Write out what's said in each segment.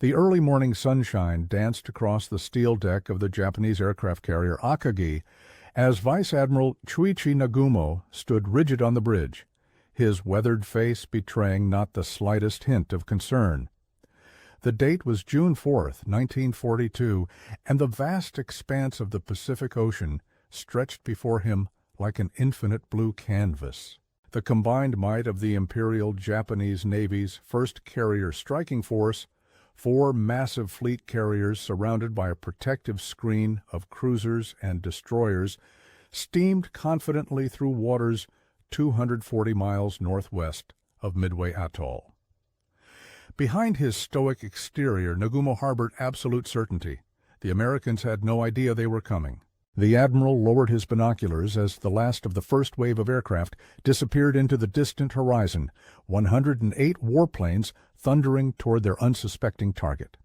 The early morning sunshine danced across the steel deck of the Japanese aircraft carrier Akagi as Vice Admiral Chuichi Nagumo stood rigid on the bridge, his weathered face betraying not the slightest hint of concern. The date was June 4th, 1942, and the vast expanse of the Pacific Ocean stretched before him like an infinite blue canvas. The combined might of the Imperial Japanese Navy's 1st Carrier Striking Force, 4 massive fleet carriers surrounded by a protective screen of cruisers and destroyers, steamed confidently through waters 240 miles northwest of Midway Atoll. Behind his stoic exterior, Nagumo harbored absolute certainty. The Americans had no idea they were coming. The admiral lowered his binoculars as the last of the first wave of aircraft disappeared into the distant horizon, 108 warplanes thundering toward their unsuspecting target.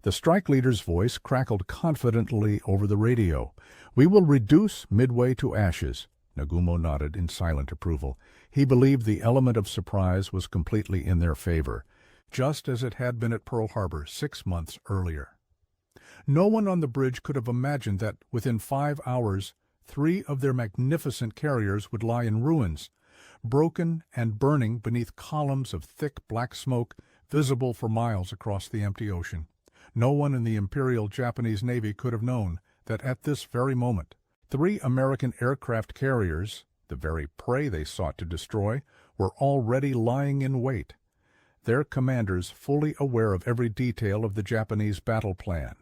The strike leader's voice crackled confidently over the radio. "We will reduce Midway to ashes." Nagumo nodded in silent approval. He believed the element of surprise was completely in their favor, just as it had been at Pearl Harbor 6 months earlier. No one on the bridge could have imagined that within 5 hours, 3 of their magnificent carriers would lie in ruins, broken and burning beneath columns of thick black smoke visible for miles across the empty ocean. No one in the Imperial Japanese Navy could have known that at this very moment, 3 American aircraft carriers, the very prey they sought to destroy, were already lying in wait, their commanders fully aware of every detail of the Japanese battle plan.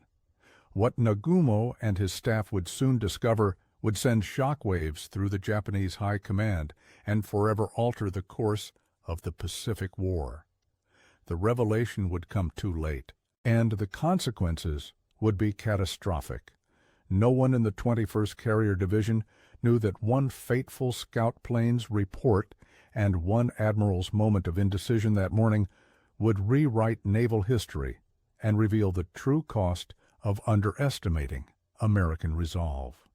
What Nagumo and his staff would soon discover would send shockwaves through the Japanese High Command and forever alter the course of the Pacific War. The revelation would come too late, and the consequences would be catastrophic. No one in the 21st Carrier Division knew that one fateful scout plane's report and one admiral's moment of indecision that morning would rewrite naval history and reveal the true cost of underestimating American resolve.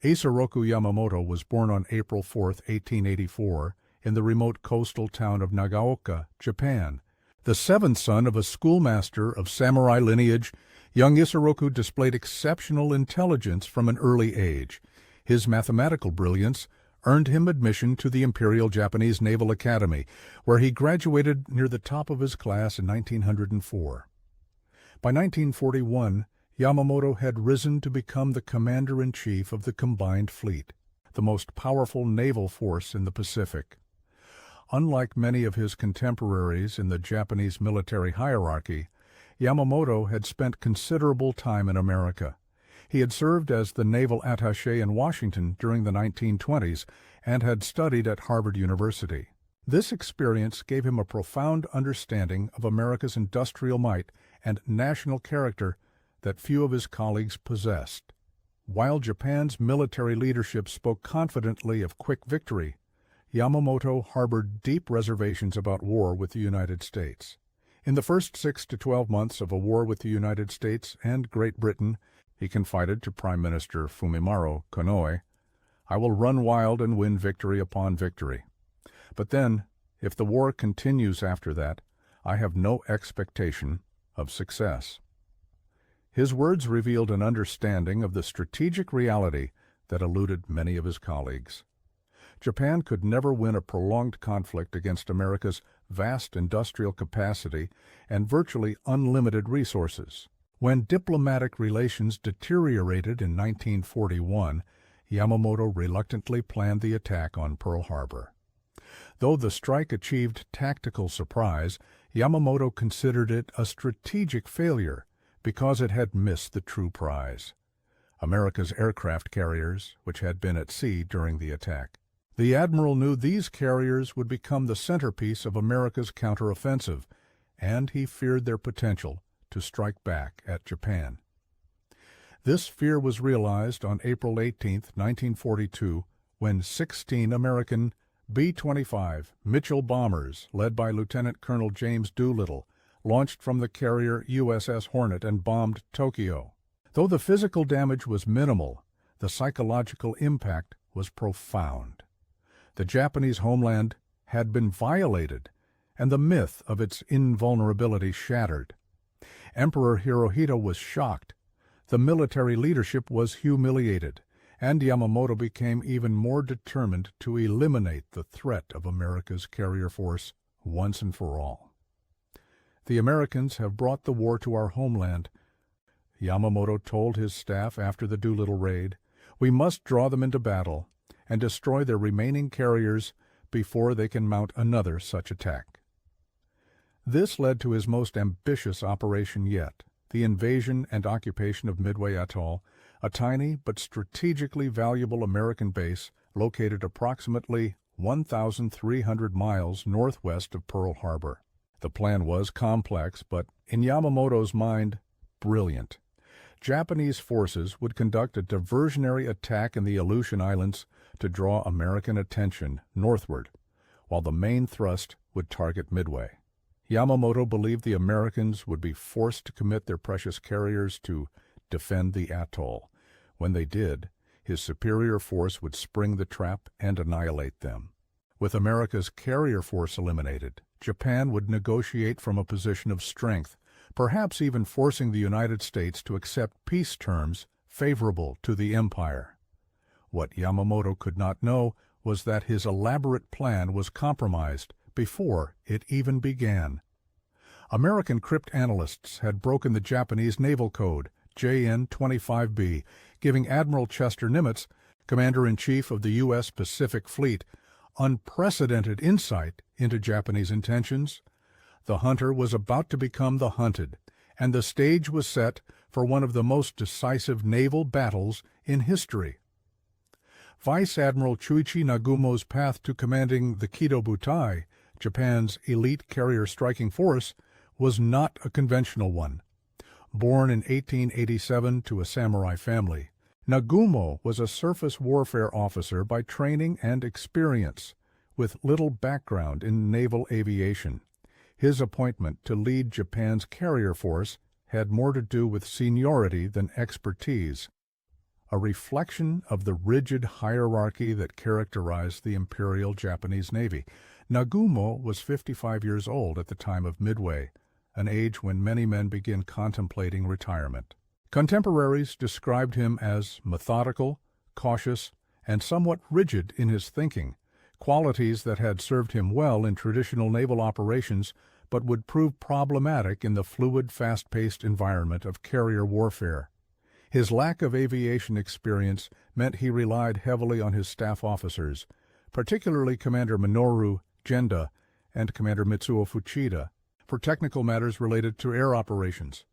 Isoroku Yamamoto was born on April 4, 1884, in the remote coastal town of Nagaoka, Japan. The 7th son of a schoolmaster of samurai lineage, young Isoroku displayed exceptional intelligence from an early age. His mathematical brilliance earned him admission to the Imperial Japanese Naval Academy, where he graduated near the top of his class in 1904. By 1941, Yamamoto had risen to become the commander-in-chief of the combined fleet, the most powerful naval force in the Pacific. Unlike many of his contemporaries in the Japanese military hierarchy, Yamamoto had spent considerable time in America. He had served as the naval attaché in Washington during the 1920s and had studied at Harvard University. This experience gave him a profound understanding of America's industrial might and national character that few of his colleagues possessed. While Japan's military leadership spoke confidently of quick victory, Yamamoto harbored deep reservations about war with the United States. In the first 6 to 12 months of a war with the United States and Great Britain, he confided to Prime Minister Fumimaro Konoe, "I will run wild and win victory upon victory. But then, if the war continues after that, I have no expectation of success." His words revealed an understanding of the strategic reality that eluded many of his colleagues. Japan could never win a prolonged conflict against America's vast industrial capacity and virtually unlimited resources. When diplomatic relations deteriorated in 1941, Yamamoto reluctantly planned the attack on Pearl Harbor. Though the strike achieved tactical surprise, Yamamoto considered it a strategic failure because it had missed the true prize: America's aircraft carriers, which had been at sea during the attack. The admiral knew these carriers would become the centerpiece of America's counteroffensive, and he feared their potential to strike back at Japan. This fear was realized on April 18, 1942, when 16 American B-25 Mitchell bombers, led by Lieutenant Colonel James Doolittle, launched from the carrier USS Hornet and bombed Tokyo. Though the physical damage was minimal, the psychological impact was profound. The Japanese homeland had been violated, and the myth of its invulnerability shattered. Emperor Hirohito was shocked. The military leadership was humiliated, and Yamamoto became even more determined to eliminate the threat of America's carrier force once and for all. "The Americans have brought the war to our homeland," Yamamoto told his staff after the Doolittle raid. "We must draw them into battle and destroy their remaining carriers before they can mount another such attack." This led to his most ambitious operation yet, the invasion and occupation of Midway Atoll, a tiny but strategically valuable American base located approximately 1,300 miles northwest of Pearl Harbor. The plan was complex, but in Yamamoto's mind, brilliant. Japanese forces would conduct a diversionary attack in the Aleutian Islands to draw American attention northward, while the main thrust would target Midway. Yamamoto believed the Americans would be forced to commit their precious carriers to defend the atoll. When they did, his superior force would spring the trap and annihilate them. With America's carrier force eliminated, Japan would negotiate from a position of strength, perhaps even forcing the United States to accept peace terms favorable to the empire. What Yamamoto could not know was that his elaborate plan was compromised before it even began. American cryptanalysts had broken the Japanese naval code, JN 25B, giving Admiral Chester Nimitz, Commander-in-Chief of the U.S. Pacific Fleet, unprecedented insight into Japanese intentions. The hunter was about to become the hunted, and the stage was set for one of the most decisive naval battles in history. Vice Admiral Chuichi Nagumo's path to commanding the Kido Butai, Japan's elite carrier striking force, was not a conventional one. Born in 1887 to a samurai family, Nagumo was a surface warfare officer by training and experience, with little background in naval aviation. His appointment to lead Japan's carrier force had more to do with seniority than expertise, a reflection of the rigid hierarchy that characterized the Imperial Japanese Navy. Nagumo was 55 years old at the time of Midway, an age when many men begin contemplating retirement. Contemporaries described him as methodical, cautious, and somewhat rigid in his thinking, qualities that had served him well in traditional naval operations but would prove problematic in the fluid, fast-paced environment of carrier warfare. His lack of aviation experience meant he relied heavily on his staff officers, particularly Commander Minoru Genda and Commander Mitsuo Fuchida, for technical matters related to air operations.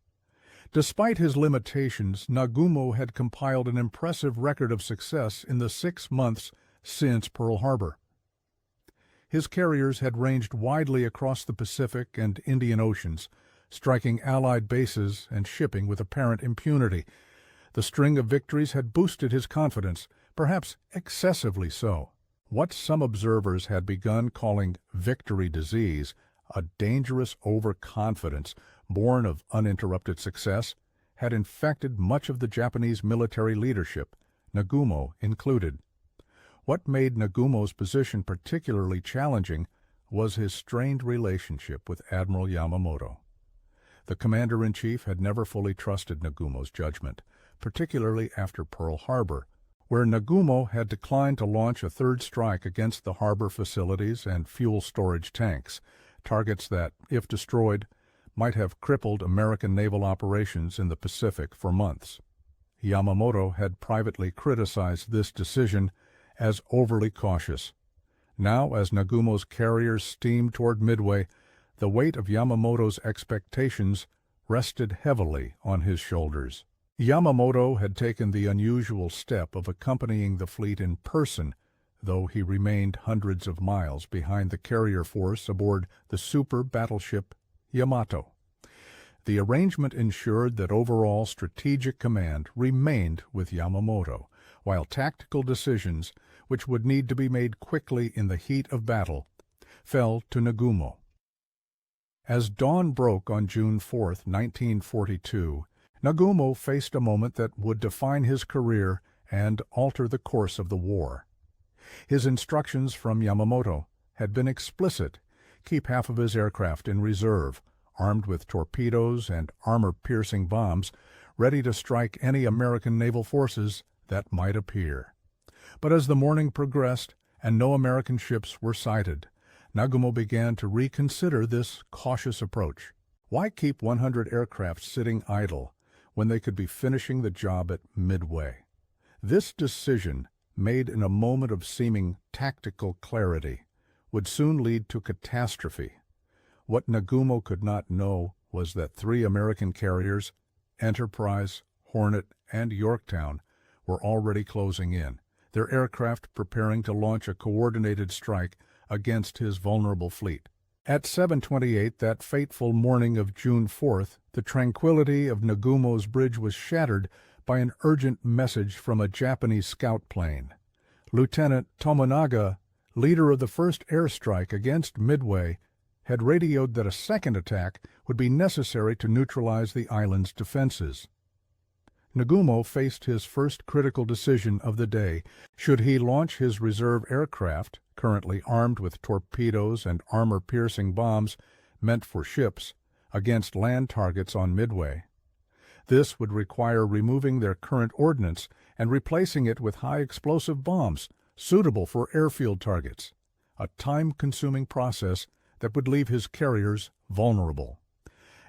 Despite his limitations, Nagumo had compiled an impressive record of success in the 6 months since Pearl Harbor. His carriers had ranged widely across the Pacific and Indian Oceans, striking Allied bases and shipping with apparent impunity. The string of victories had boosted his confidence, perhaps excessively so. What some observers had begun calling victory disease, a dangerous overconfidence born of uninterrupted success, had infected much of the Japanese military leadership, Nagumo included. What made Nagumo's position particularly challenging was his strained relationship with Admiral Yamamoto. The commander-in-chief had never fully trusted Nagumo's judgment, particularly after Pearl Harbor, where Nagumo had declined to launch a third strike against the harbor facilities and fuel storage tanks, targets that, if destroyed, might have crippled American naval operations in the Pacific for months. Yamamoto had privately criticized this decision as overly cautious. Now, as Nagumo's carriers steamed toward Midway, the weight of Yamamoto's expectations rested heavily on his shoulders. Yamamoto had taken the unusual step of accompanying the fleet in person, though he remained hundreds of miles behind the carrier force aboard the super battleship Yamato. The arrangement ensured that overall strategic command remained with Yamamoto, while tactical decisions, which would need to be made quickly in the heat of battle, fell to Nagumo. As dawn broke on June 4, 1942, Nagumo faced a moment that would define his career and alter the course of the war. His instructions from Yamamoto had been explicit: keep half of his aircraft in reserve, armed with torpedoes and armor-piercing bombs, ready to strike any American naval forces that might appear. But as the morning progressed and no American ships were sighted, Nagumo began to reconsider this cautious approach. Why keep 100 aircraft sitting idle when they could be finishing the job at Midway? This decision, made in a moment of seeming tactical clarity, would soon lead to catastrophe. What Nagumo could not know was that 3 American carriers, Enterprise, Hornet, and Yorktown, were already closing in, their aircraft preparing to launch a coordinated strike against his vulnerable fleet. At 7:28 that fateful morning of June 4th, the tranquility of Nagumo's bridge was shattered by an urgent message from a Japanese scout plane. Lieutenant Tomonaga, leader of the first airstrike against Midway, had radioed that a second attack would be necessary to neutralize the island's defenses. Nagumo faced his first critical decision of the day. Should he launch his reserve aircraft, currently armed with torpedoes and armor-piercing bombs meant for ships, against land targets on Midway? This would require removing their current ordnance and replacing it with high-explosive bombs suitable for airfield targets, a time-consuming process that would leave his carriers vulnerable.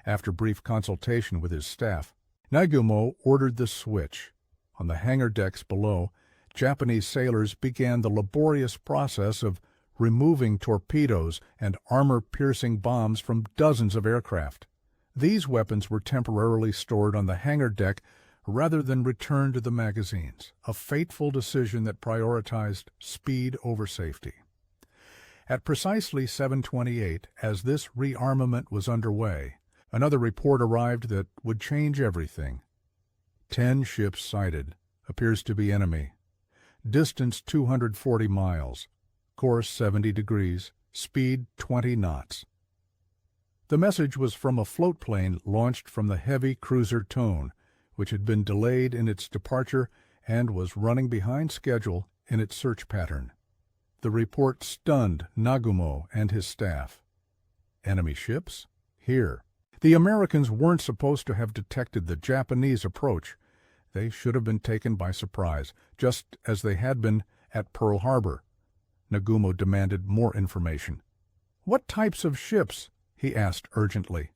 After brief consultation with his staff, Nagumo ordered the switch. On the hangar decks below, Japanese sailors began the laborious process of removing torpedoes and armor-piercing bombs from dozens of aircraft. These weapons were temporarily stored on the hangar deck rather than returned to the magazines, a fateful decision that prioritized speed over safety. At precisely 7:28, as this rearmament was underway, another report arrived that would change everything. 10 ships sighted. Appears to be enemy. Distance 240 miles. Course 70 degrees. Speed 20 knots. The message was from a float plane launched from the heavy cruiser Tone, which had been delayed in its departure and was running behind schedule in its search pattern. The report stunned Nagumo and his staff. Enemy ships? Here. The Americans weren't supposed to have detected the Japanese approach. They should have been taken by surprise, just as they had been at Pearl Harbor. Nagumo demanded more information. What types of ships? He asked urgently.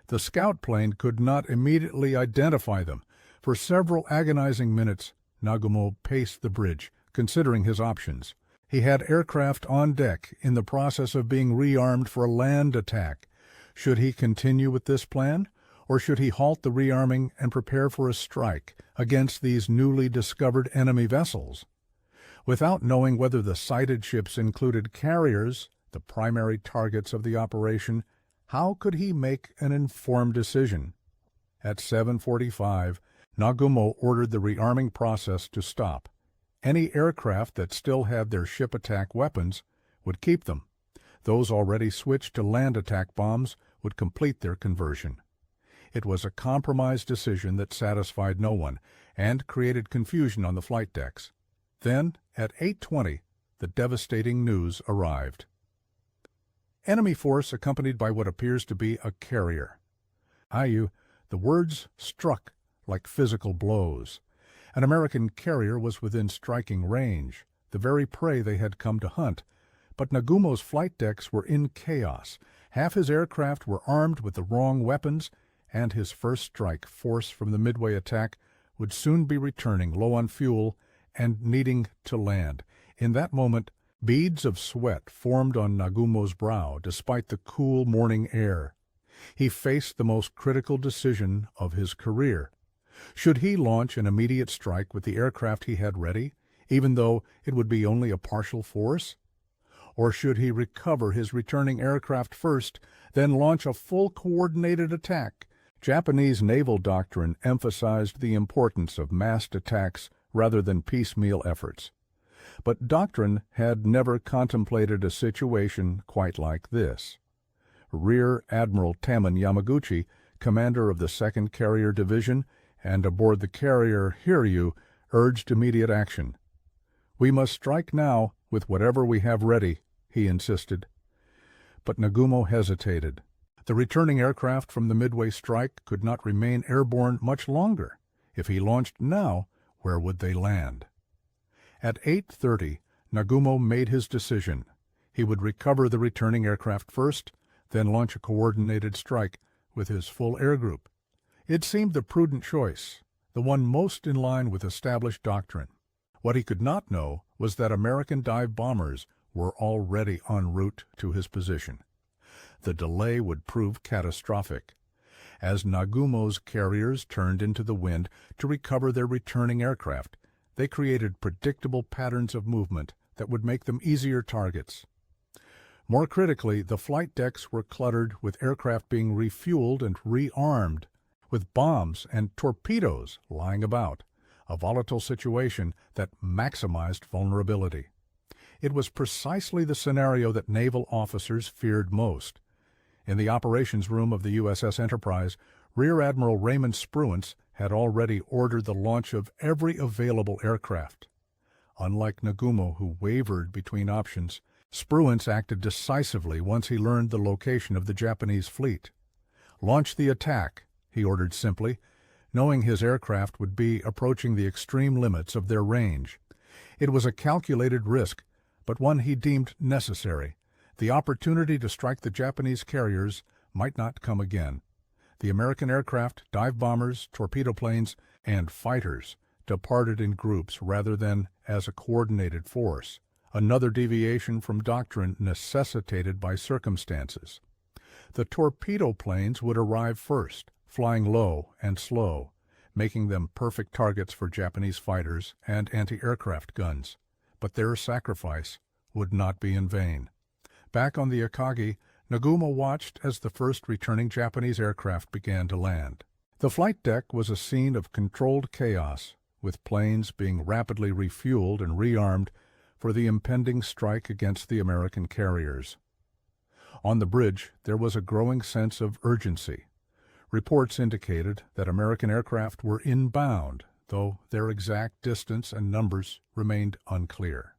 The scout plane could not immediately identify them. For several agonizing minutes, Nagumo paced the bridge, considering his options. He had aircraft on deck in the process of being rearmed for a land attack. Should he continue with this plan, or should he halt the rearming and prepare for a strike against these newly discovered enemy vessels? Without knowing whether the sighted ships included carriers, the primary targets of the operation, how could he make an informed decision? At 7:45, Nagumo ordered the rearming process to stop. Any aircraft that still had their ship attack weapons would keep them. Those already switched to land attack bombs would complete their conversion. It was a compromise decision that satisfied no one and created confusion on the flight decks. Then, at 8:20, the devastating news arrived. Enemy force accompanied by what appears to be a carrier. The words struck like physical blows. An American carrier was within striking range, the very prey they had come to hunt. But Nagumo's flight decks were in chaos. Half his aircraft were armed with the wrong weapons, and his first strike force from the Midway attack would soon be returning low on fuel and needing to land. In that moment, beads of sweat formed on Nagumo's brow despite the cool morning air. He faced the most critical decision of his career. Should he launch an immediate strike with the aircraft he had ready, even though it would be only a partial force? Or should he recover his returning aircraft first, then launch a full coordinated attack? Japanese naval doctrine emphasized the importance of massed attacks rather than piecemeal efforts. But doctrine had never contemplated a situation quite like this. Rear Admiral Taman Yamaguchi, commander of the 2nd Carrier Division, and aboard the carrier Hiryu, urged immediate action. "We must strike now with whatever we have ready," he insisted. But Nagumo hesitated. The returning aircraft from the Midway strike could not remain airborne much longer. If he launched now, where would they land? At 8:30, Nagumo made his decision. He would recover the returning aircraft first, then launch a coordinated strike with his full air group. It seemed the prudent choice, the one most in line with established doctrine. What he could not know was that American dive bombers were already en route to his position. The delay would prove catastrophic. As Nagumo's carriers turned into the wind to recover their returning aircraft, they created predictable patterns of movement that would make them easier targets. More critically, the flight decks were cluttered with aircraft being refueled and rearmed, with bombs and torpedoes lying about, a volatile situation that maximized vulnerability. It was precisely the scenario that naval officers feared most. In the operations room of the USS Enterprise, Rear Admiral Raymond Spruance had already ordered the launch of every available aircraft. Unlike Nagumo, who wavered between options, Spruance acted decisively once he learned the location of the Japanese fleet. "Launch the attack," he ordered simply, knowing his aircraft would be approaching the extreme limits of their range. It was a calculated risk, but one he deemed necessary. The opportunity to strike the Japanese carriers might not come again. The American aircraft, dive bombers, torpedo planes, and fighters departed in groups rather than as a coordinated force, another deviation from doctrine necessitated by circumstances. The torpedo planes would arrive first, flying low and slow, making them perfect targets for Japanese fighters and anti-aircraft guns. But their sacrifice would not be in vain. Back on the Akagi, Nagumo watched as the first returning Japanese aircraft began to land. The flight deck was a scene of controlled chaos, with planes being rapidly refueled and rearmed for the impending strike against the American carriers. On the bridge, there was a growing sense of urgency. Reports indicated that American aircraft were inbound, though their exact distance and numbers remained unclear.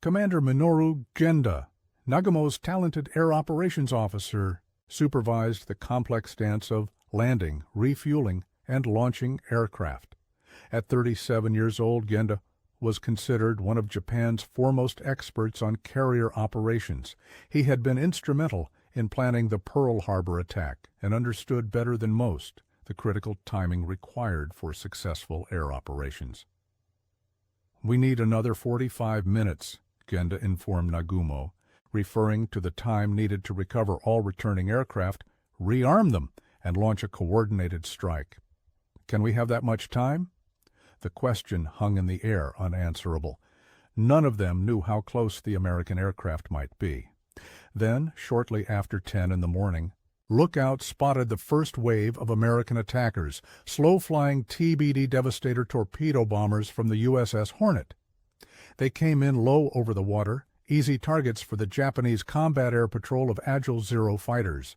Commander Minoru Genda, Nagumo's talented air operations officer, supervised the complex dance of landing, refueling, and launching aircraft. At 37 years old, Genda was considered one of Japan's foremost experts on carrier operations. He had been instrumental in planning the Pearl Harbor attack and understood better than most the critical timing required for successful air operations. "We need another 45 minutes, Genda informed Nagumo, referring to the time needed to recover all returning aircraft, rearm them, and launch a coordinated strike. "Can we have that much time?" The question hung in the air, unanswerable. None of them knew how close the American aircraft might be. Then, shortly after 10 in the morning, Lookout spotted the first wave of American attackers, slow-flying TBD Devastator torpedo bombers from the USS Hornet. They came in low over the water, easy targets for the Japanese Combat Air Patrol of Agile Zero fighters.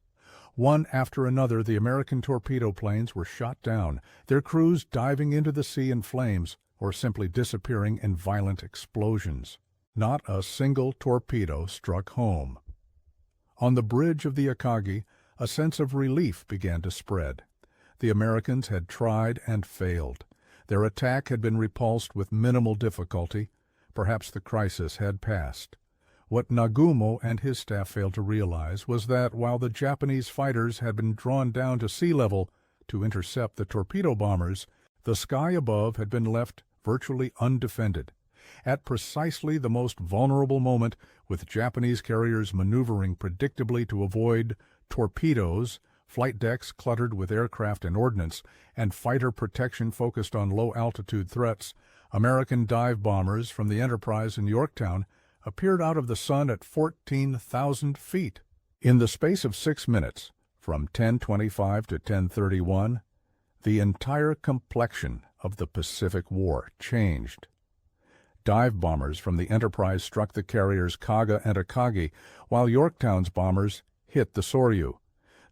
One after another, the American torpedo planes were shot down, their crews diving into the sea in flames or simply disappearing in violent explosions. Not a single torpedo struck home. On the bridge of the Akagi, a sense of relief began to spread. The Americans had tried and failed. Their attack had been repulsed with minimal difficulty. Perhaps the crisis had passed. What Nagumo and his staff failed to realize was that while the Japanese fighters had been drawn down to sea level to intercept the torpedo bombers, the sky above had been left virtually undefended. At precisely the most vulnerable moment, with Japanese carriers maneuvering predictably to avoid torpedoes, flight decks cluttered with aircraft and ordnance, and fighter protection focused on low-altitude threats, American dive bombers from the Enterprise in Yorktown appeared out of the sun at 14,000 feet. In the space of 6 minutes, from 10:25 to 10:31, the entire complexion of the Pacific War changed. Dive bombers from the Enterprise struck the carriers Kaga and Akagi, while Yorktown's bombers hit the Soryu.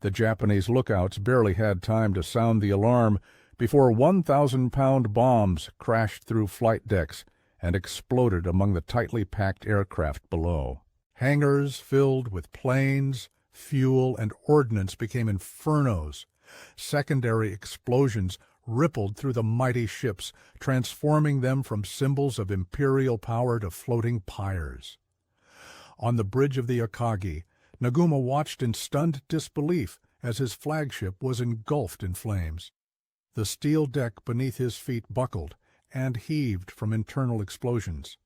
The Japanese lookouts barely had time to sound the alarm before 1,000-pound bombs crashed through flight decks and exploded among the tightly packed aircraft below. Hangars filled with planes, fuel, and ordnance became infernos. Secondary explosions rippled through the mighty ships, transforming them from symbols of imperial power to floating pyres. On the bridge of the Akagi, Nagumo watched in stunned disbelief as his flagship was engulfed in flames. The steel deck beneath his feet buckled and heaved from internal explosions.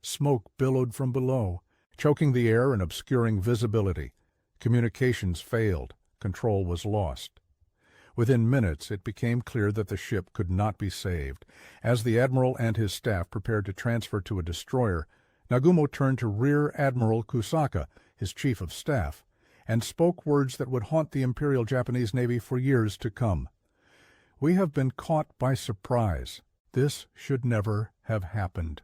Smoke billowed from below, choking the air and obscuring visibility. Communications failed. Control was lost. Within minutes, it became clear that the ship could not be saved. As the admiral and his staff prepared to transfer to a destroyer, Nagumo turned to Rear Admiral Kusaka, his chief of staff, and spoke words that would haunt the Imperial Japanese Navy for years to come. "We have been caught by surprise. This should never have happened."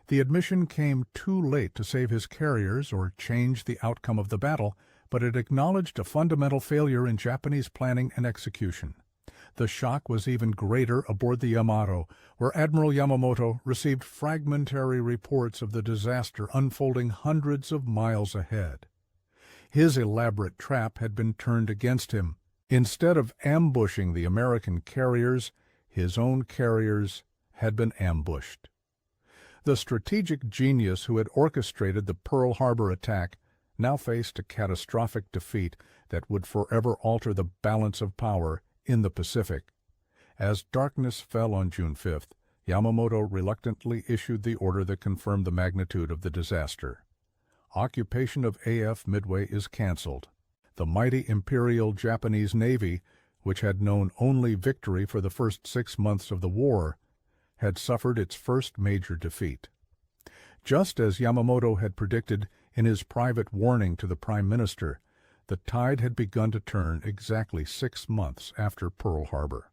The admission came too late to save his carriers or change the outcome of the battle, but it acknowledged a fundamental failure in Japanese planning and execution. The shock was even greater aboard the Yamato, where Admiral Yamamoto received fragmentary reports of the disaster unfolding hundreds of miles ahead. His elaborate trap had been turned against him. Instead of ambushing the American carriers, his own carriers had been ambushed. The strategic genius who had orchestrated the Pearl Harbor attack now faced a catastrophic defeat that would forever alter the balance of power in the Pacific. As darkness fell on June 5th, Yamamoto reluctantly issued the order that confirmed the magnitude of the disaster. Occupation of AF Midway is canceled. The mighty Imperial Japanese Navy, which had known only victory for the first 6 months of the war, had suffered its first major defeat. Just as Yamamoto had predicted in his private warning to the Prime Minister, the tide had begun to turn exactly 6 months after Pearl Harbor.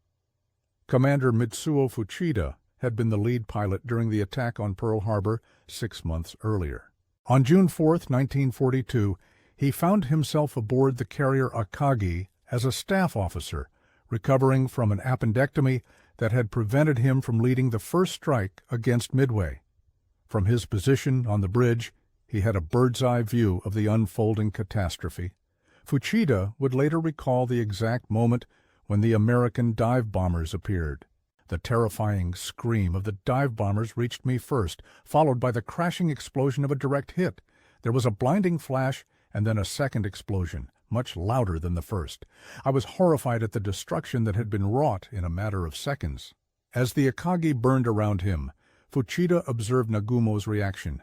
Commander Mitsuo Fuchida had been the lead pilot during the attack on Pearl Harbor 6 months earlier. On June 4, 1942, he found himself aboard the carrier Akagi as a staff officer, recovering from an appendectomy that had prevented him from leading the first strike against Midway. From his position on the bridge, he had a bird's-eye view of the unfolding catastrophe. Fuchida would later recall the exact moment when the American dive bombers appeared. The terrifying scream of the dive bombers reached me first, followed by the crashing explosion of a direct hit. There was a blinding flash and then a second explosion, much louder than the first. I was horrified at the destruction that had been wrought in a matter of seconds. As the Akagi burned around him, Fuchida observed Nagumo's reaction.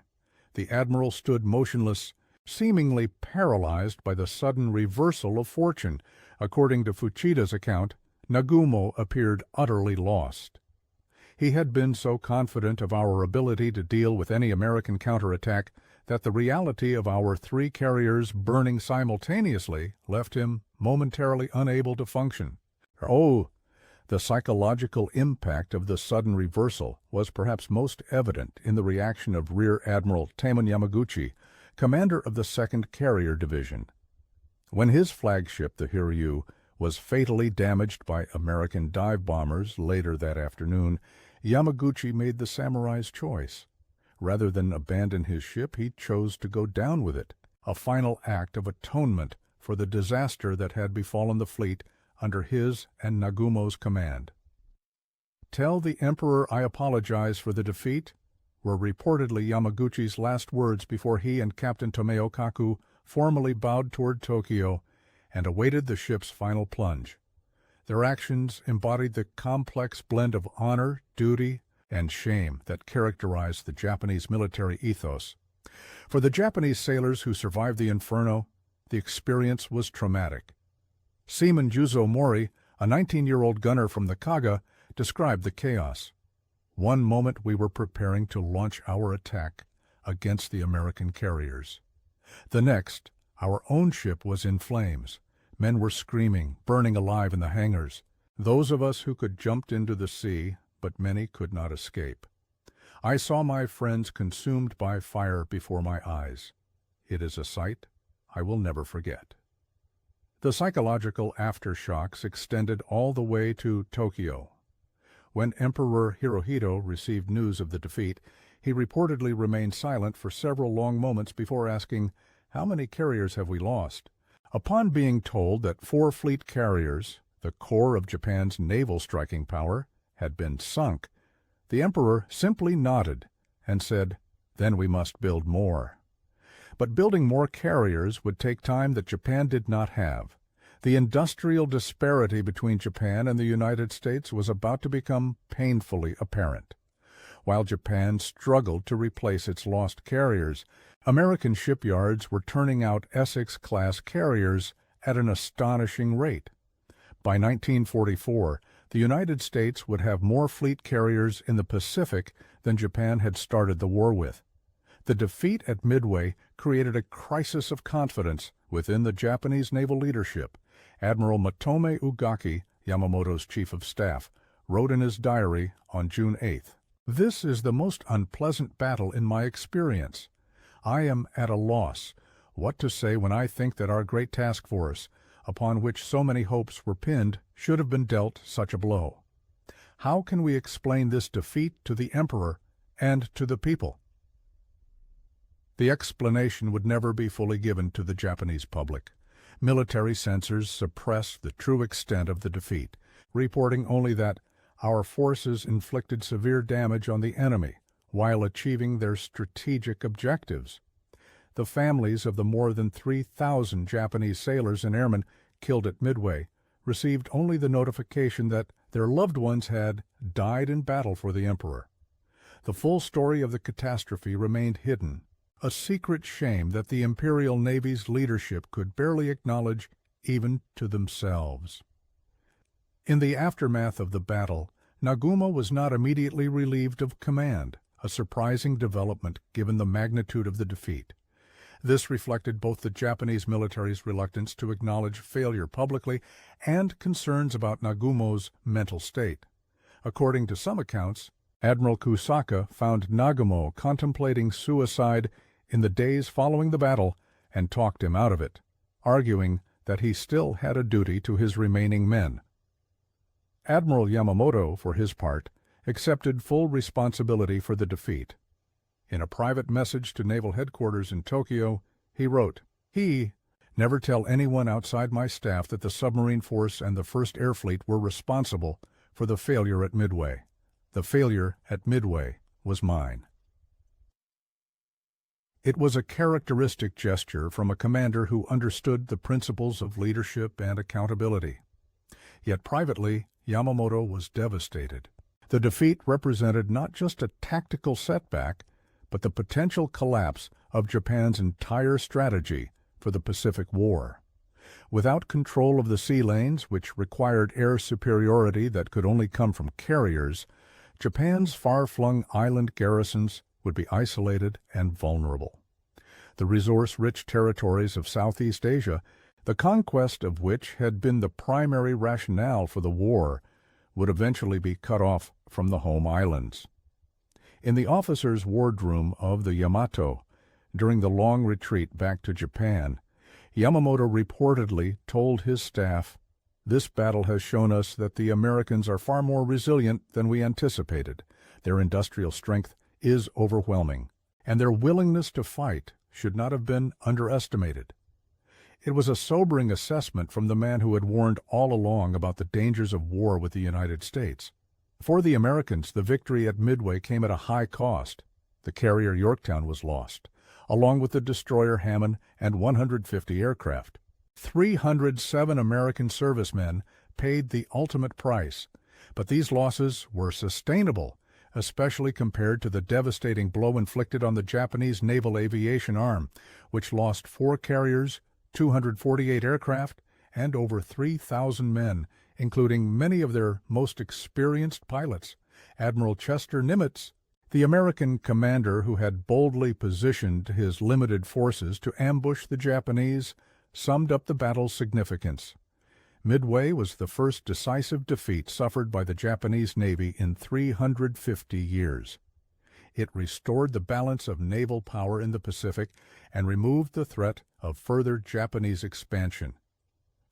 The admiral stood motionless, seemingly paralyzed by the sudden reversal of fortune. According to Fuchida's account, Nagumo appeared utterly lost. He had been so confident of our ability to deal with any American counterattack that the reality of our 3 carriers burning simultaneously left him momentarily unable to function. The psychological impact of the sudden reversal was perhaps most evident in the reaction of Rear Admiral Taemon Yamaguchi, commander of the 2nd Carrier Division. When his flagship, the Hiryu, was fatally damaged by American dive bombers later that afternoon, Yamaguchi made the samurai's choice. Rather than abandon his ship, he chose to go down with it, a final act of atonement for the disaster that had befallen the fleet under his and Nagumo's command. "Tell the Emperor I apologize for the defeat," were reportedly Yamaguchi's last words before he and Captain Tomeo Kaku formally bowed toward Tokyo and awaited the ship's final plunge. Their actions embodied the complex blend of honor, duty, and shame that characterized the Japanese military ethos. For the Japanese sailors who survived the inferno, the experience was traumatic. Seaman Juzo Mori, a 19-year-old gunner from the Kaga, described the chaos. "One moment we were preparing to launch our attack against the American carriers. The next, our own ship was in flames. Men were screaming, burning alive in the hangars. Those of us who could jumped into the sea, but many could not escape. I saw my friends consumed by fire before my eyes. It is a sight I will never forget." The psychological aftershocks extended all the way to Tokyo. When Emperor Hirohito received news of the defeat, he reportedly remained silent for several long moments before asking, "How many carriers have we lost?" Upon being told that 4 fleet carriers, the core of Japan's naval striking power, had been sunk, the emperor simply nodded and said, "Then we must build more." But building more carriers would take time that Japan did not have. The industrial disparity between Japan and the United States was about to become painfully apparent. While Japan struggled to replace its lost carriers, American shipyards were turning out Essex-class carriers at an astonishing rate. By 1944, the United States would have more fleet carriers in the Pacific than Japan had started the war with. The defeat at Midway created a crisis of confidence within the Japanese naval leadership. Admiral Matome Ugaki, Yamamoto's chief of staff, wrote in his diary on June 8th, "This is the most unpleasant battle in my experience. I am at a loss what to say when I think that our great task force, upon which so many hopes were pinned, should have been dealt such a blow. How can we explain this defeat to the emperor and to the people?" The explanation would never be fully given to the Japanese public. Military censors suppressed the true extent of the defeat, reporting only that our forces inflicted severe damage on the enemy while achieving their strategic objectives. The families of the more than 3,000 Japanese sailors and airmen killed at Midway received only the notification that their loved ones had died in battle for the emperor. The full story of the catastrophe remained hidden, a secret shame that the Imperial Navy's leadership could barely acknowledge even to themselves. In the aftermath of the battle, Nagumo was not immediately relieved of command, a surprising development given the magnitude of the defeat. This reflected both the Japanese military's reluctance to acknowledge failure publicly and concerns about Nagumo's mental state. According to some accounts, Admiral Kusaka found Nagumo contemplating suicide in the days following the battle and talked him out of it, arguing that he still had a duty to his remaining men. Admiral Yamamoto, for his part, accepted full responsibility for the defeat. In a private message to naval headquarters in Tokyo, he wrote, "Never tell anyone outside my staff that the submarine force and the 1st Air Fleet were responsible for the failure at Midway. The failure at Midway was mine." It was a characteristic gesture from a commander who understood the principles of leadership and accountability. Yet privately, Yamamoto was devastated. The defeat represented not just a tactical setback, but the potential collapse of Japan's entire strategy for the Pacific War. Without control of the sea lanes, which required air superiority that could only come from carriers, Japan's far-flung island garrisons would be isolated and vulnerable. The resource-rich territories of Southeast Asia, the conquest of which had been the primary rationale for the war, would eventually be cut off from the home islands. In the officers' wardroom of the Yamato, during the long retreat back to Japan, Yamamoto reportedly told his staff, "This battle has shown us that the Americans are far more resilient than we anticipated. Their industrial strength is overwhelming, and their willingness to fight should not have been underestimated." It was a sobering assessment from the man who had warned all along about the dangers of war with the United States. For the Americans, the victory at Midway came at a high cost. The carrier Yorktown was lost, along with the destroyer Hammond and 150 aircraft. 307 American servicemen paid the ultimate price, but these losses were sustainable, especially compared to the devastating blow inflicted on the Japanese naval aviation arm, which lost 4 carriers, 248 aircraft, and over 3,000 men, including many of their most experienced pilots. Admiral Chester Nimitz, the American commander who had boldly positioned his limited forces to ambush the Japanese, summed up the battle's significance. Midway was the first decisive defeat suffered by the Japanese Navy in 350 years. It restored the balance of naval power in the Pacific and removed the threat of further Japanese expansion.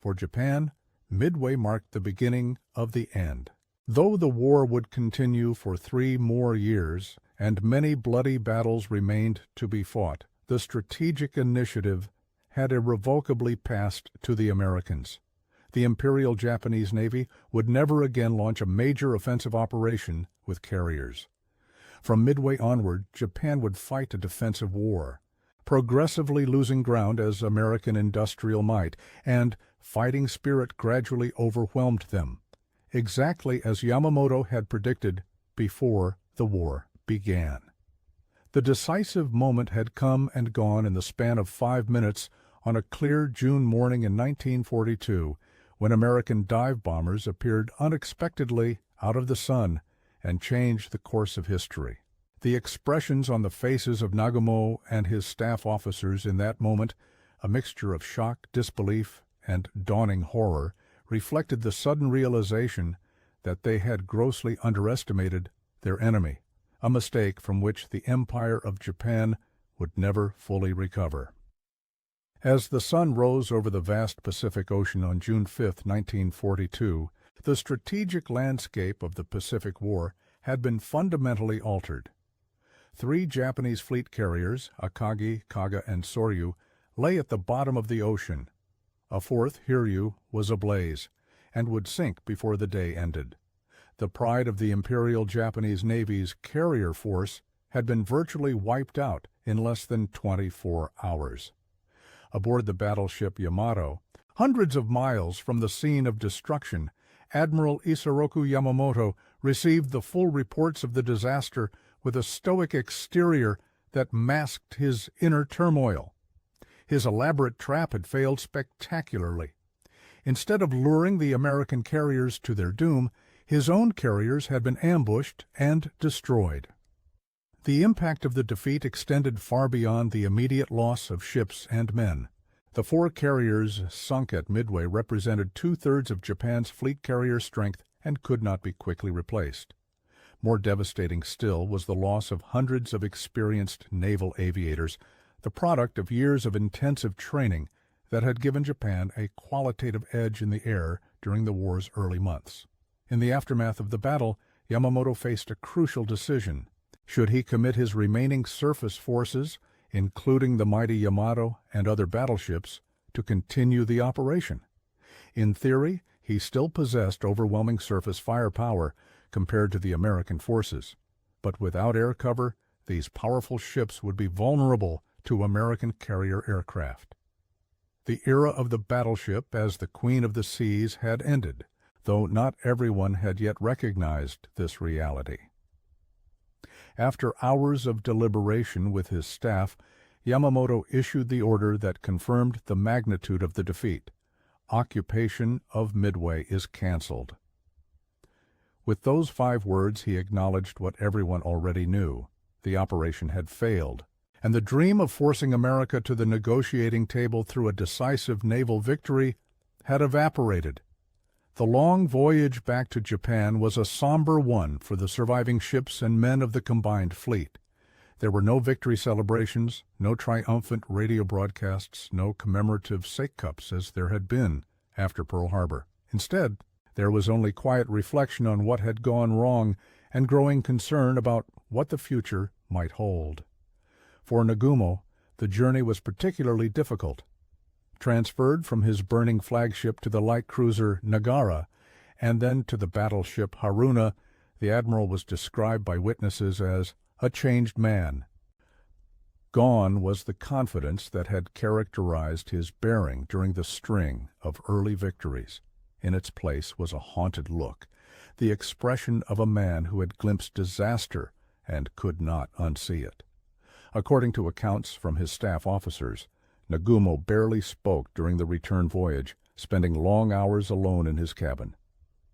For Japan, Midway marked the beginning of the end. Though the war would continue for 3 more years and many bloody battles remained to be fought, the strategic initiative had irrevocably passed to the Americans. The Imperial Japanese Navy would never again launch a major offensive operation with carriers. From Midway onward, Japan would fight a defensive war, progressively losing ground as American industrial might, and fighting spirit gradually overwhelmed them, exactly as Yamamoto had predicted before the war began. The decisive moment had come and gone in the span of 5 minutes on a clear June morning in 1942, when American dive bombers appeared unexpectedly out of the sun and changed the course of history. The expressions on the faces of Nagumo and his staff officers in that moment, a mixture of shock, disbelief, and dawning horror, reflected the sudden realization that they had grossly underestimated their enemy, a mistake from which the Empire of Japan would never fully recover. As the sun rose over the vast Pacific Ocean on June 5, 1942, the strategic landscape of the Pacific War had been fundamentally altered. 3 Japanese fleet carriers, Akagi, Kaga, and Soryu, lay at the bottom of the ocean. A 4th, Hiryu, was ablaze, and would sink before the day ended. The pride of the Imperial Japanese Navy's carrier force had been virtually wiped out in less than 24 hours. Aboard the battleship Yamato, hundreds of miles from the scene of destruction, Admiral Isoroku Yamamoto received the full reports of the disaster with a stoic exterior that masked his inner turmoil. His elaborate trap had failed spectacularly. Instead of luring the American carriers to their doom, his own carriers had been ambushed and destroyed. The impact of the defeat extended far beyond the immediate loss of ships and men. The 4 carriers sunk at Midway represented 2/3 of Japan's fleet carrier strength and could not be quickly replaced. More devastating still was the loss of hundreds of experienced naval aviators, the product of years of intensive training that had given Japan a qualitative edge in the air during the war's early months. In the aftermath of the battle, Yamamoto faced a crucial decision. Should he commit his remaining surface forces, including the mighty Yamato and other battleships, to continue the operation? In theory, he still possessed overwhelming surface firepower compared to the American forces, but without air cover, these powerful ships would be vulnerable to American carrier aircraft. The era of the battleship as the queen of the seas had ended, though not everyone had yet recognized this reality. After hours of deliberation with his staff, Yamamoto issued the order that confirmed the magnitude of the defeat. Occupation of Midway is canceled. With those 5 words, he acknowledged what everyone already knew. The operation had failed, and the dream of forcing America to the negotiating table through a decisive naval victory had evaporated. The long voyage back to Japan was a somber one for the surviving ships and men of the combined fleet. There were no victory celebrations, no triumphant radio broadcasts, no commemorative sake cups as there had been after Pearl Harbor. Instead, there was only quiet reflection on what had gone wrong and growing concern about what the future might hold. For Nagumo, the journey was particularly difficult. Transferred from his burning flagship to the light cruiser Nagara, and then to the battleship Haruna, the admiral was described by witnesses as a changed man. Gone was the confidence that had characterized his bearing during the string of early victories. In its place was a haunted look, the expression of a man who had glimpsed disaster and could not unsee it. According to accounts from his staff officers, Nagumo barely spoke during the return voyage, spending long hours alone in his cabin.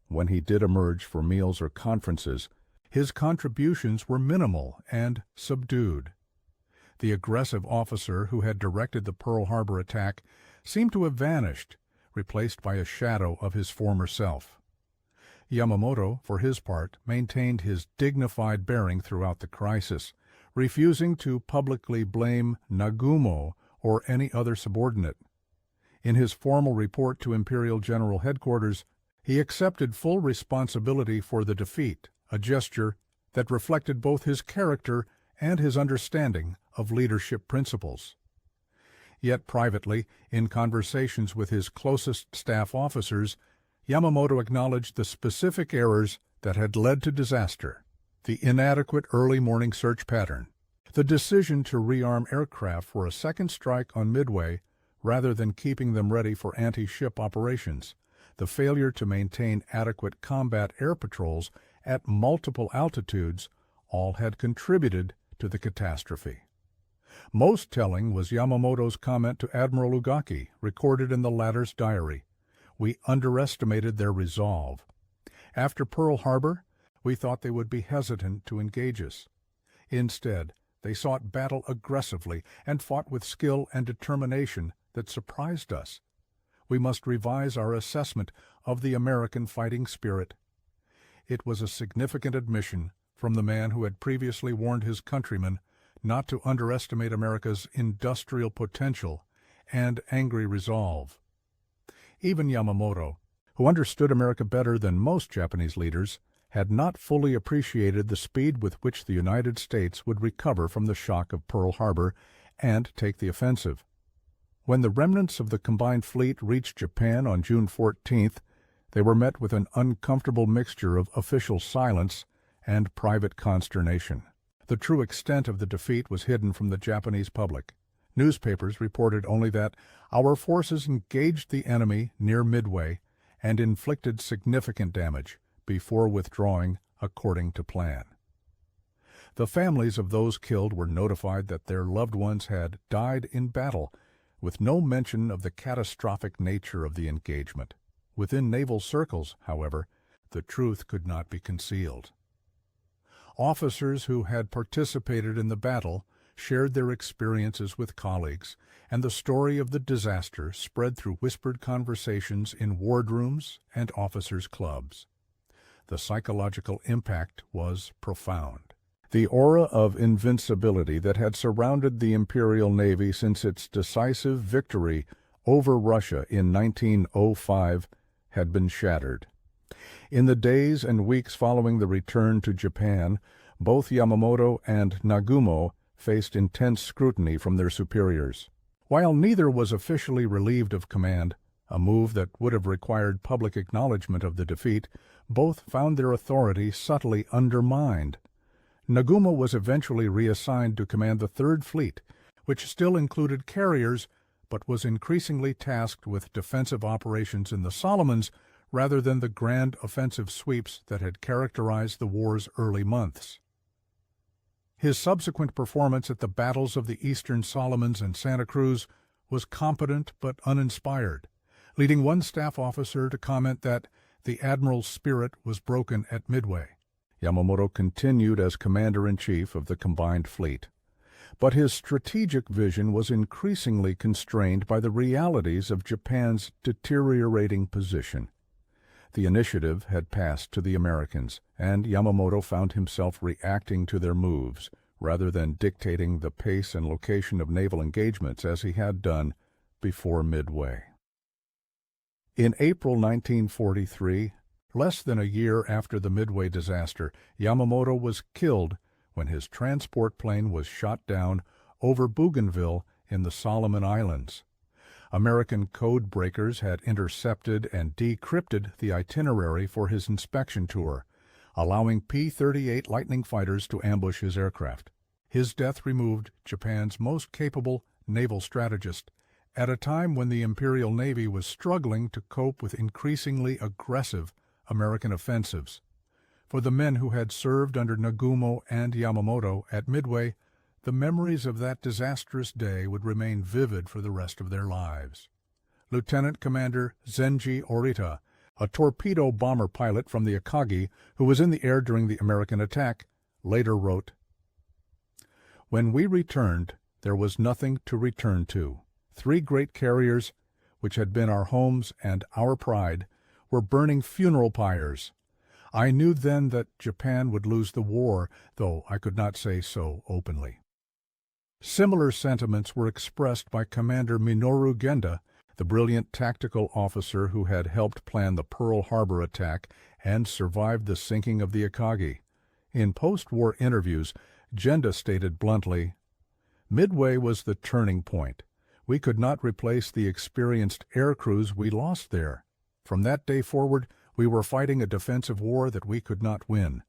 When he did emerge for meals or conferences, his contributions were minimal and subdued. The aggressive officer who had directed the Pearl Harbor attack seemed to have vanished, replaced by a shadow of his former self. Yamamoto, for his part, maintained his dignified bearing throughout the crisis, refusing to publicly blame Nagumo or any other subordinate. In his formal report to Imperial General Headquarters, he accepted full responsibility for the defeat, a gesture that reflected both his character and his understanding of leadership principles. Yet privately, in conversations with his closest staff officers, Yamamoto acknowledged the specific errors that had led to disaster: the inadequate early morning search pattern, the decision to rearm aircraft for a second strike on Midway rather than keeping them ready for anti-ship operations, the failure to maintain adequate combat air patrols at multiple altitudes, all had contributed to the catastrophe. Most telling was Yamamoto's comment to Admiral Ugaki, recorded in the latter's diary. "We underestimated their resolve. After Pearl Harbor, we thought they would be hesitant to engage us. Instead, they sought battle aggressively and fought with skill and determination that surprised us. We must revise our assessment of the American fighting spirit." It was a significant admission from the man who had previously warned his countrymen not to underestimate America's industrial potential and angry resolve. Even Yamamoto, who understood America better than most Japanese leaders, had not fully appreciated the speed with which the United States would recover from the shock of Pearl Harbor and take the offensive. When the remnants of the combined fleet reached Japan on June 14th, they were met with an uncomfortable mixture of official silence and private consternation. The true extent of the defeat was hidden from the Japanese public. Newspapers reported only that our forces engaged the enemy near Midway and inflicted significant damage before withdrawing according to plan. The families of those killed were notified that their loved ones had died in battle, with no mention of the catastrophic nature of the engagement. Within naval circles, however, the truth could not be concealed. Officers who had participated in the battle shared their experiences with colleagues, and the story of the disaster spread through whispered conversations in wardrooms and officers' clubs. The psychological impact was profound. The aura of invincibility that had surrounded the Imperial Navy since its decisive victory over Russia in 1905 had been shattered. In the days and weeks following the return to Japan, both Yamamoto and Nagumo faced intense scrutiny from their superiors. While neither was officially relieved of command, a move that would have required public acknowledgment of the defeat, both found their authority subtly undermined. Nagumo was eventually reassigned to command the Third Fleet, which still included carriers, but was increasingly tasked with defensive operations in the Solomons rather than the grand offensive sweeps that had characterized the war's early months. His subsequent performance at the battles of the Eastern Solomons and Santa Cruz was competent but uninspired, leading one staff officer to comment that the admiral's spirit was broken at Midway. Yamamoto continued as commander-in-chief of the combined fleet, but his strategic vision was increasingly constrained by the realities of Japan's deteriorating position. The initiative had passed to the Americans, and Yamamoto found himself reacting to their moves rather than dictating the pace and location of naval engagements as he had done before Midway. In April 1943, less than a year after the Midway disaster, Yamamoto was killed when his transport plane was shot down over Bougainville in the Solomon Islands. American code breakers had intercepted and decrypted the itinerary for his inspection tour, allowing P-38 Lightning fighters to ambush his aircraft. His death removed Japan's most capable naval strategist at a time when the Imperial Navy was struggling to cope with increasingly aggressive American offensives. For the men who had served under Nagumo and Yamamoto at Midway, the memories of that disastrous day would remain vivid for the rest of their lives. Lieutenant Commander Zenji Orita, a torpedo bomber pilot from the Akagi who was in the air during the American attack, later wrote, "When we returned, there was nothing to return to. 3 great carriers, which had been our homes and our pride, were burning funeral pyres. I knew then that Japan would lose the war, though I could not say so openly." Similar sentiments were expressed by Commander Minoru Genda, the brilliant tactical officer who had helped plan the Pearl Harbor attack and survived the sinking of the Akagi. In post-war interviews, Genda stated bluntly, "Midway was the turning point. We could not replace the experienced air crews we lost there. From that day forward, we were fighting a defensive war that we could not win.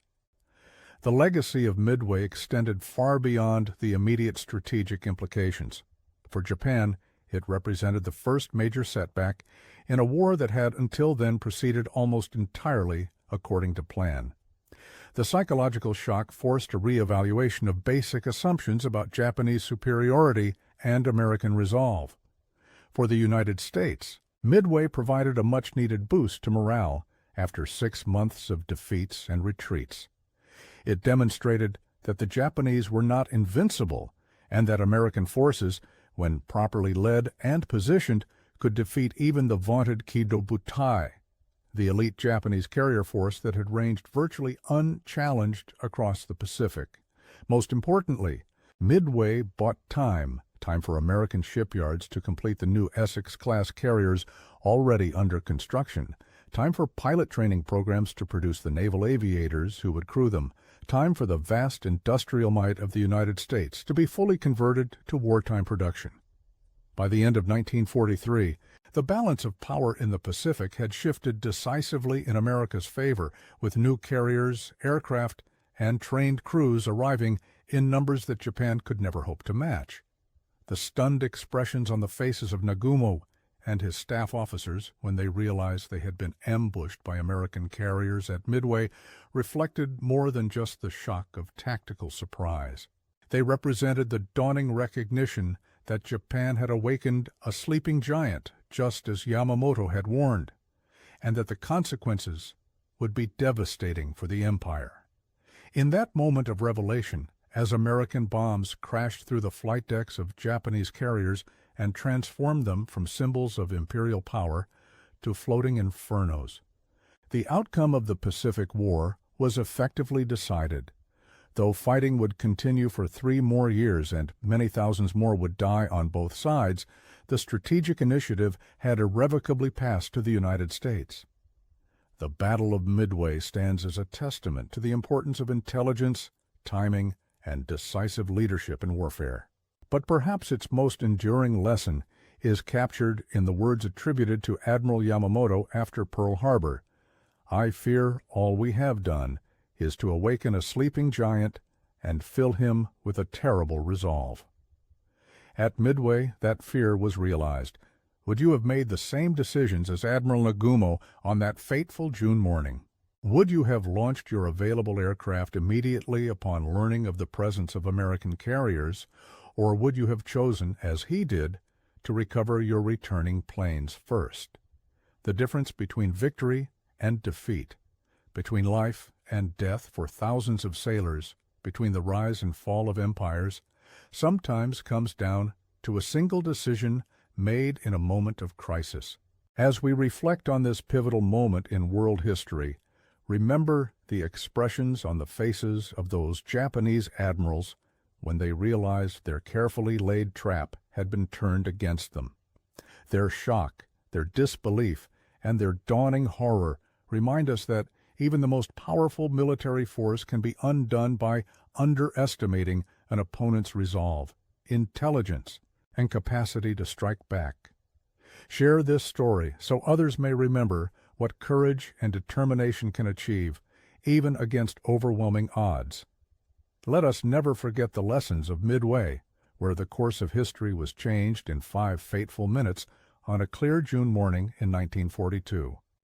The legacy of Midway extended far beyond the immediate strategic implications. For Japan, it represented the first major setback in a war that had until then proceeded almost entirely according to plan. The psychological shock forced a re-evaluation of basic assumptions about Japanese superiority and American resolve. For the United States, Midway provided a much-needed boost to morale after 6 months of defeats and retreats. It demonstrated that the Japanese were not invincible and that American forces, when properly led and positioned, could defeat even the vaunted Kido Butai, the elite Japanese carrier force that had ranged virtually unchallenged across the Pacific. Most importantly, Midway bought time for American shipyards to complete the new Essex-class carriers already under construction, time for pilot training programs to produce the naval aviators who would crew them, time for the vast industrial might of the United States to be fully converted to wartime production. By the end of 1943, the balance of power in the Pacific had shifted decisively in America's favor, with new carriers, aircraft, and trained crews arriving in numbers that Japan could never hope to match. The stunned expressions on the faces of Nagumo and his staff officers when they realized they had been ambushed by American carriers at Midway reflected more than just the shock of tactical surprise. They represented the dawning recognition that Japan had awakened a sleeping giant, just as Yamamoto had warned, and that the consequences would be devastating for the empire. In that moment of revelation, as American bombs crashed through the flight decks of Japanese carriers and transformed them from symbols of imperial power to floating infernos, the outcome of the Pacific War was effectively decided. Though fighting would continue for 3 more years and many thousands more would die on both sides, the strategic initiative had irrevocably passed to the United States. The Battle of Midway stands as a testament to the importance of intelligence, timing, and decisive leadership in warfare. But perhaps its most enduring lesson is captured in the words attributed to Admiral Yamamoto after Pearl Harbor. "I fear all we have done is to awaken a sleeping giant and fill him with a terrible resolve." At Midway, that fear was realized. Would you have made the same decisions as Admiral Nagumo on that fateful June morning? Would you have launched your available aircraft immediately upon learning of the presence of American carriers, or would you have chosen, as he did, to recover your returning planes first? The difference between victory and defeat, between life and death for thousands of sailors, between the rise and fall of empires, sometimes comes down to a single decision made in a moment of crisis. As we reflect on this pivotal moment in world history, remember the expressions on the faces of those Japanese admirals when they realized their carefully laid trap had been turned against them. Their shock, their disbelief, and their dawning horror remind us that even the most powerful military force can be undone by underestimating an opponent's resolve, intelligence, and capacity to strike back. Share this story so others may remember what courage and determination can achieve, even against overwhelming odds. Let us never forget the lessons of Midway, where the course of history was changed in 5 fateful minutes on a clear June morning in 1942.